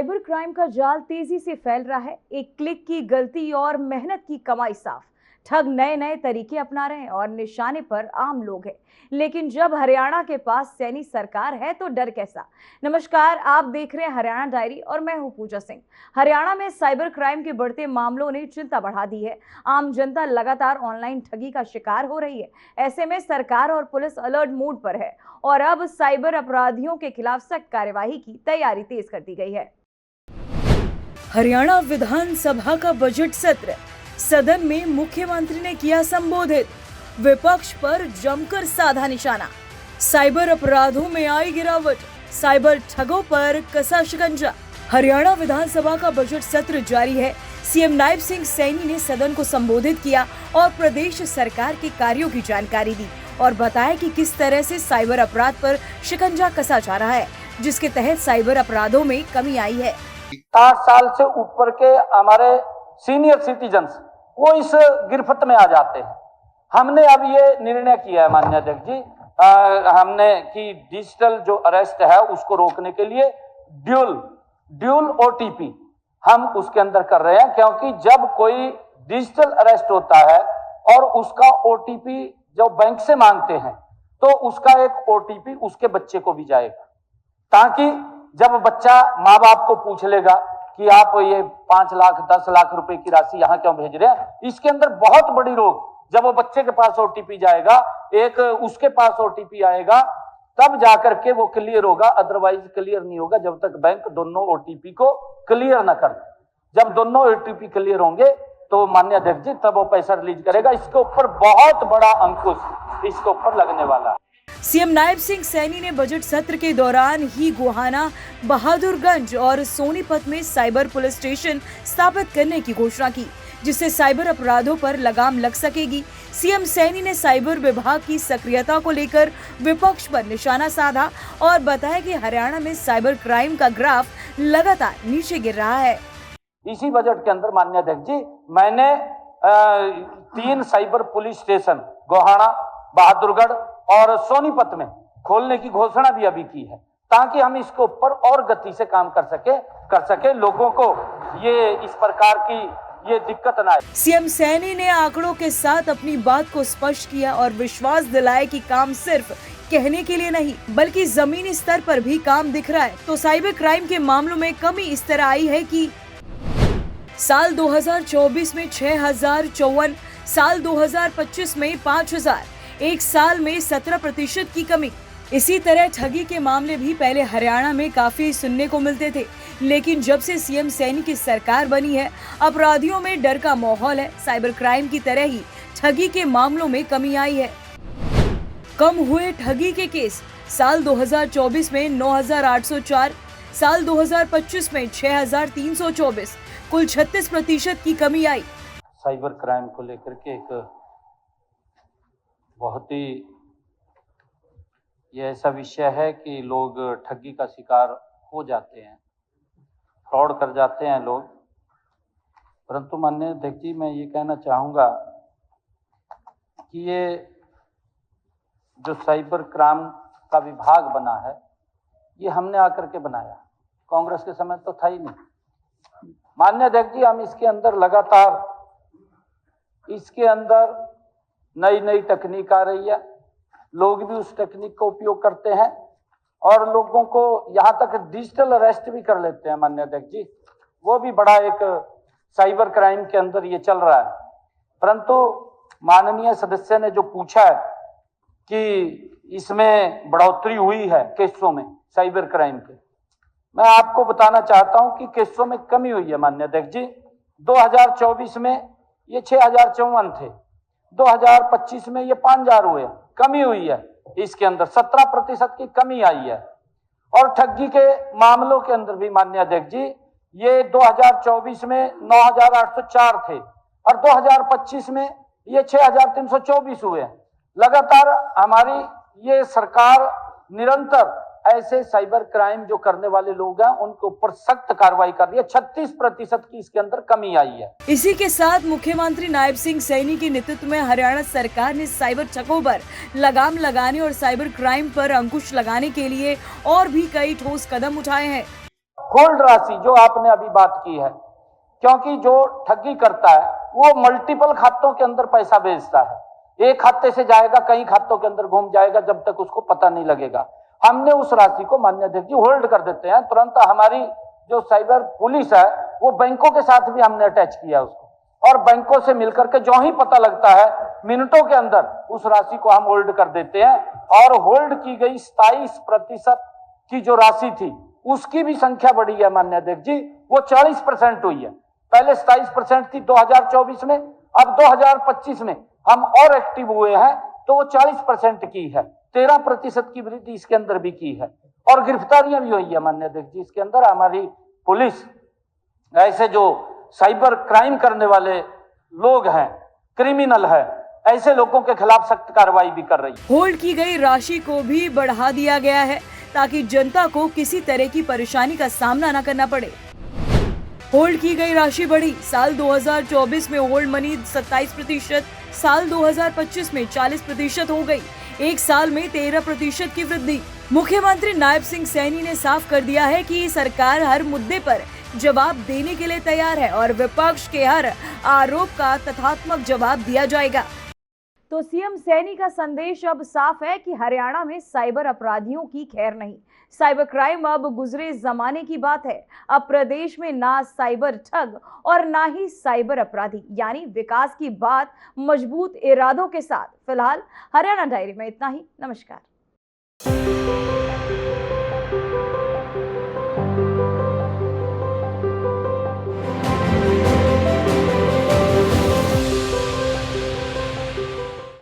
Cyber crime का जाल तेजी से फैल रहा है। एक क्लिक की गलती और मेहनत की कमाई साफ। ठग नए नए तरीके अपना रहे हैं और निशाने पर आम लोग हैं। लेकिन जब हरियाणा के पास सैनी सरकार है तो डर कैसा। नमस्कार, आप देख रहे हैं हरियाणा डायरी और मैं हूं पूजा सिंह। हरियाणा में साइबर क्राइम के बढ़ते मामलों ने चिंता बढ़ा दी है। आम जनता लगातार ऑनलाइन ठगी का शिकार हो रही है। ऐसे में सरकार और पुलिस अलर्ट मोड पर है और अब साइबर अपराधियों के खिलाफ सख्त कार्यवाही की तैयारी तेज कर दी गई है। हरियाणा विधानसभा का बजट सत्र, सदन में मुख्यमंत्री ने किया संबोधित। विपक्ष पर जमकर साधा निशाना। साइबर अपराधों में आई गिरावट, साइबर ठगों पर कसा शिकंजा। हरियाणा विधानसभा का बजट सत्र जारी है। सीएम नायब सिंह सैनी ने सदन को संबोधित किया और प्रदेश सरकार के कार्यों की जानकारी दी और बताया कि किस तरह से साइबर अपराध पर शिकंजा कसा जा रहा है, जिसके तहत साइबर अपराधों में कमी आई है। 60 साल से ऊपर के हमारे सीनियर सिटीजन्स वो इस गिरफ्त में आ जाते हैं। हमने अब ये निर्णय किया है माननीय अध्यक्ष जी, हमने कि डिजिटल जो अरेस्ट है उसको रोकने के लिए ड्यूल ओटीपी हम उसके अंदर कर रहे हैं, क्योंकि जब कोई डिजिटल अरेस्ट होता है और उसका ओटीपी जो बैंक से मांगते हैं तो उसका एक ओटीपी उसके बच्चे को भी जाएगा, ताकि जब बच्चा माँ बाप को पूछ लेगा कि आप ये 5 लाख 10 लाख रुपए की राशि यहाँ क्यों भेज रहे हैं, इसके अंदर बहुत बड़ी रोक। जब वो बच्चे के पास ओटीपी जाएगा, एक उसके पास ओटीपी आएगा, तब जाकर के वो क्लियर होगा, अदरवाइज क्लियर नहीं होगा जब तक बैंक दोनों ओटीपी को क्लियर न कर। जब दोनों ओटीपी क्लियर होंगे तो माननीय अध्यक्ष जी तब वो पैसा रिलीज करेगा। इसके ऊपर बहुत बड़ा अंकुश इसके ऊपर लगने वाला है। सीएम नायब सिंह सैनी ने बजट सत्र के दौरान ही गोहाना, बहादुरगंज और सोनीपत में साइबर पुलिस स्टेशन स्थापित करने की घोषणा की, जिससे साइबर अपराधों पर लगाम लग सकेगी। सीएम सैनी ने साइबर विभाग की सक्रियता को लेकर विपक्ष पर निशाना साधा और बताया कि हरियाणा में साइबर क्राइम का ग्राफ लगातार नीचे गिर रहा है। इसी बजट के अंदर माननीय अध्यक्ष जी मैंने 3 cyber police station Gohana, Bahadurgarh और सोनीपत में खोलने की घोषणा भी अभी की है, ताकि हम इसके ऊपर और गति से काम कर सके लोगों को ये इस प्रकार की ये दिक्कत ना आए। सीएम सैनी ने आंकड़ों के साथ अपनी बात को स्पष्ट किया और विश्वास दिलाया कि काम सिर्फ कहने के लिए नहीं बल्कि जमीनी स्तर पर भी काम दिख रहा है। तो साइबर क्राइम के मामलों में कमी इस तरह आई है कि साल 2024 में 6054, साल 2025 में 5000, एक साल में 17% की कमी। इसी तरह ठगी के मामले भी पहले हरियाणा में काफी सुनने को मिलते थे, लेकिन जब से सीएम सैनी की सरकार बनी है, अपराधियों में डर का माहौल है। साइबर क्राइम की तरह ही ठगी के मामलों में कमी आई है। कम हुए ठगी के केस, साल 2024 में 9804, साल 2025 में 6324, कुल 36% की कमी आई। साइबर क्राइम को लेकर के एक बहुत ही ये ऐसा विषय है कि लोग ठगी का शिकार हो जाते हैं, फ्रॉड कर जाते हैं लोग। परंतु माननीय अध्यक्ष जी मैं ये कहना चाहूँगा कि ये जो साइबर क्राइम का विभाग बना है ये हमने आकर के बनाया, कांग्रेस के समय तो था ही नहीं। माननीय अध्यक्ष जी हम इसके अंदर लगातार नई नई तकनीक आ रही है, लोग भी उस तकनीक का उपयोग करते हैं और लोगों को यहाँ तक डिजिटल अरेस्ट भी कर लेते हैं माननीय अध्यक्ष जी। वो भी बड़ा एक साइबर क्राइम के अंदर ये चल रहा है। परंतु माननीय सदस्य ने जो पूछा है कि इसमें बढ़ोतरी हुई है केसों में साइबर क्राइम के, मैं आपको बताना चाहता हूं कि केसों में कमी हुई है माननीय अध्यक्ष जी। 2024 में ये 6054 थे, 2025 में ये 5000 हुए, कमी हुई है। इसके अंदर 17% की कमी आई है। और ठगी के मामलों के अंदर भी माननीय अध्यक्ष जी ये 2024 में 9804 थे और 2025 में ये 6324 हुए। लगातार हमारी ये सरकार निरंतर ऐसे साइबर क्राइम जो करने वाले लोग हैं उनके ऊपर सख्त कार्रवाई कर रही है। 36% की इसके अंदर कमी आई है। इसी के साथ मुख्यमंत्री नायब सिंह सैनी के नेतृत्व में हरियाणा सरकार ने साइबर ठगों पर लगाम लगाने और साइबर क्राइम पर अंकुश लगाने के लिए और भी कई ठोस कदम उठाए हैं। होल्ड राशि जो आपने अभी बात की है, क्योंकि जो ठगी करता है वो मल्टीपल खातों के अंदर पैसा भेजता है, एक खाते से जाएगा कई खातों के अंदर घूम जाएगा जब तक उसको पता नहीं लगेगा। हमने उस राशि को माननीय अध्यक्ष जी होल्ड कर देते हैं। तुरंत हमारी जो साइबर पुलिस है वो बैंकों के साथ भी हमने अटैच किया उसको, और बैंकों से मिलकर के जो ही पता लगता है मिनटों के अंदर उस राशि को हम होल्ड कर देते हैं। और होल्ड की गई 27% की जो राशि थी उसकी भी संख्या बढ़ी है माननीय अध्यक्ष जी, वो 40% हुई है। पहले 27% थी 2024 में, अब 2025 में हम और एक्टिव हुए हैं तो वो 40% की है। 13% की वृद्धि इसके अंदर भी की है, और गिरफ्तारियां भी हुई है माननीय अध्यक्ष जी। इसके अंदर हमारी पुलिस ऐसे जो साइबर क्राइम करने वाले लोग हैं, क्रिमिनल है, ऐसे लोगों के खिलाफ सख्त कार्रवाई भी कर रही है। होल्ड की गई राशि को भी बढ़ा दिया गया है ताकि जनता को किसी तरह की परेशानी का सामना न करना पड़े। होल्ड की गई राशि बढ़ी। साल 2024 में होल्ड मनी 27%, साल 2025 में 40% हो गई। एक साल में 13% की वृद्धि। मुख्यमंत्री नायब सिंह सैनी ने साफ कर दिया है कि सरकार हर मुद्दे पर जवाब देने के लिए तैयार है और विपक्ष के हर आरोप का तथ्यात्मक जवाब दिया जाएगा। तो सीएम सैनी का संदेश अब साफ है कि हरियाणा में साइबर अपराधियों की खैर नहीं। साइबर क्राइम अब गुजरे जमाने की बात है। अब प्रदेश में ना साइबर ठग और ना ही साइबर अपराधी, यानी विकास की बात मजबूत इरादों के साथ। फिलहाल हरियाणा डायरी में इतना ही। नमस्कार।